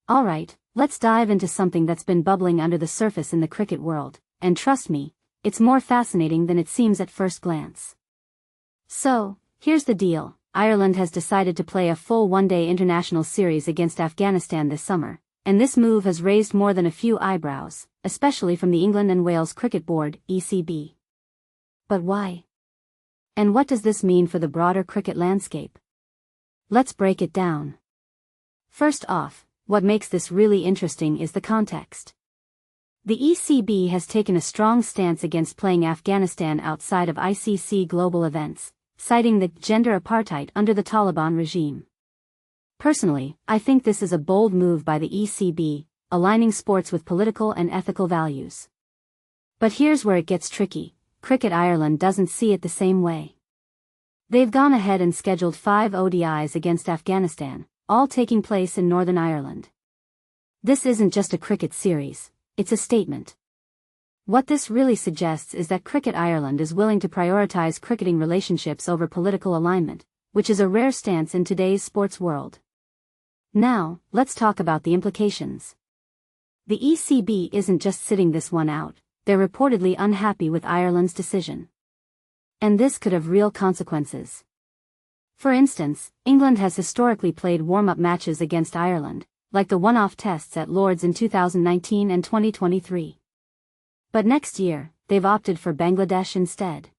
Alright, let's dive into something that's been bubbling under the surface in the cricket world, and trust me, it's more fascinating than it seems at first glance. So, here's the deal. Ireland has decided to play a full one-day international series against Afghanistan this summer, and this move has raised more than a few eyebrows, especially from the England and Wales Cricket Board, ECB. But why? And what does this mean for the broader cricket landscape? Let's break it down. First off, what makes this really interesting is the context. The ECB has taken a strong stance against playing Afghanistan outside of ICC global events, citing the gender apartheid under the Taliban regime. Personally, I think this is a bold move by the ECB, aligning sports with political and ethical values. But here's where it gets tricky. Cricket Ireland doesn't see it the same way. They've gone ahead and scheduled 5 ODIs against Afghanistan, all taking place in Northern Ireland. This isn't just a cricket series, it's a statement. What this really suggests is that Cricket Ireland is willing to prioritize cricketing relationships over political alignment, which is a rare stance in today's sports world. Now, let's talk about the implications. The ECB isn't just sitting this one out, they're reportedly unhappy with Ireland's decision. And this could have real consequences. For instance, England has historically played warm-up matches against Ireland, like the one-off tests at Lord's in 2019 and 2023. But next year, they've opted for Bangladesh instead.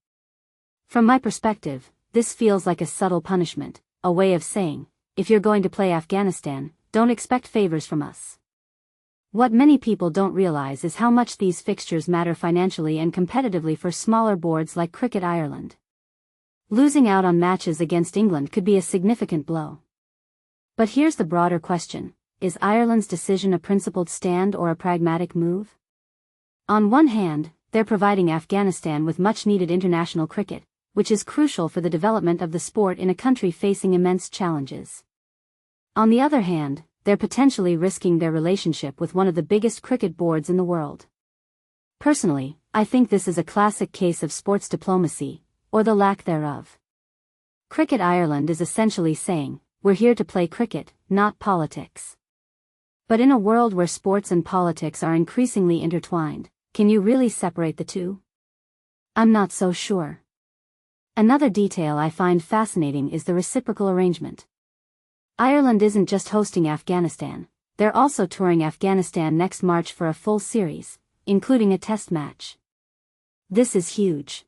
From my perspective, this feels like a subtle punishment, a way of saying, if you're going to play Afghanistan, don't expect favors from us. What many people don't realize is how much these fixtures matter financially and competitively for smaller boards like Cricket Ireland. Losing out on matches against England could be a significant blow. But here's the broader question. Is Ireland's decision a principled stand or a pragmatic move? On one hand, they're providing Afghanistan with much-needed international cricket, which is crucial for the development of the sport in a country facing immense challenges. On the other hand, they're potentially risking their relationship with one of the biggest cricket boards in the world. Personally, I think this is a classic case of sports diplomacy, or the lack thereof. Cricket Ireland is essentially saying, we're here to play cricket, not politics. But in a world where sports and politics are increasingly intertwined, can you really separate the two? I'm not so sure. Another detail I find fascinating is the reciprocal arrangement. Ireland isn't just hosting Afghanistan, they're also touring Afghanistan next March for a full series, including a test match. This is huge.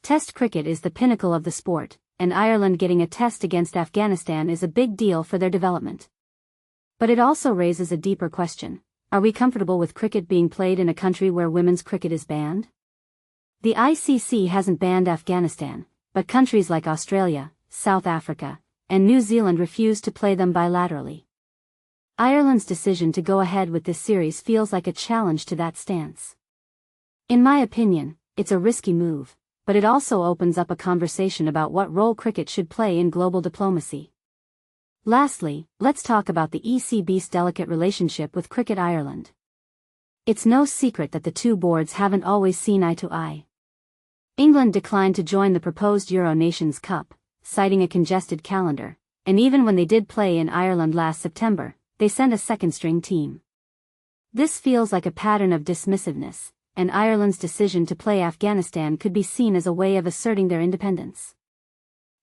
Test cricket is the pinnacle of the sport, and Ireland getting a test against Afghanistan is a big deal for their development. But it also raises a deeper question. Are we comfortable with cricket being played in a country where women's cricket is banned? The ICC hasn't banned Afghanistan, but countries like Australia, South Africa, and New Zealand refuse to play them bilaterally. Ireland's decision to go ahead with this series feels like a challenge to that stance. In my opinion, it's a risky move, but it also opens up a conversation about what role cricket should play in global diplomacy. Lastly, let's talk about the ECB's delicate relationship with Cricket Ireland. It's no secret that the two boards haven't always seen eye to eye. England declined to join the proposed Euro Nations Cup, citing a congested calendar, and even when they did play in Ireland last September, they sent a second-string team. This feels like a pattern of dismissiveness, and Ireland's decision to play Afghanistan could be seen as a way of asserting their independence.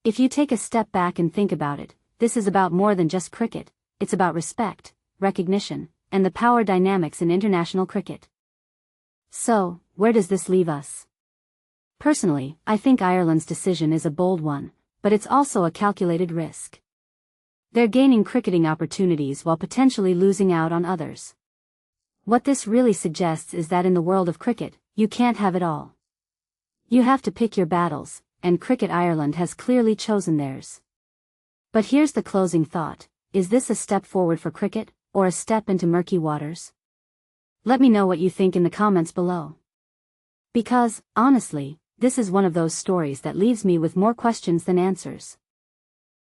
If you take a step back and think about it, this is about more than just cricket, it's about respect, recognition, and the power dynamics in international cricket. So, where does this leave us? Personally, I think Ireland's decision is a bold one, but it's also a calculated risk. They're gaining cricketing opportunities while potentially losing out on others. What this really suggests is that in the world of cricket, you can't have it all. You have to pick your battles, and Cricket Ireland has clearly chosen theirs. But here's the closing thought. Is this a step forward for cricket, or a step into murky waters? Let me know what you think in the comments below. Because, honestly, this is one of those stories that leaves me with more questions than answers.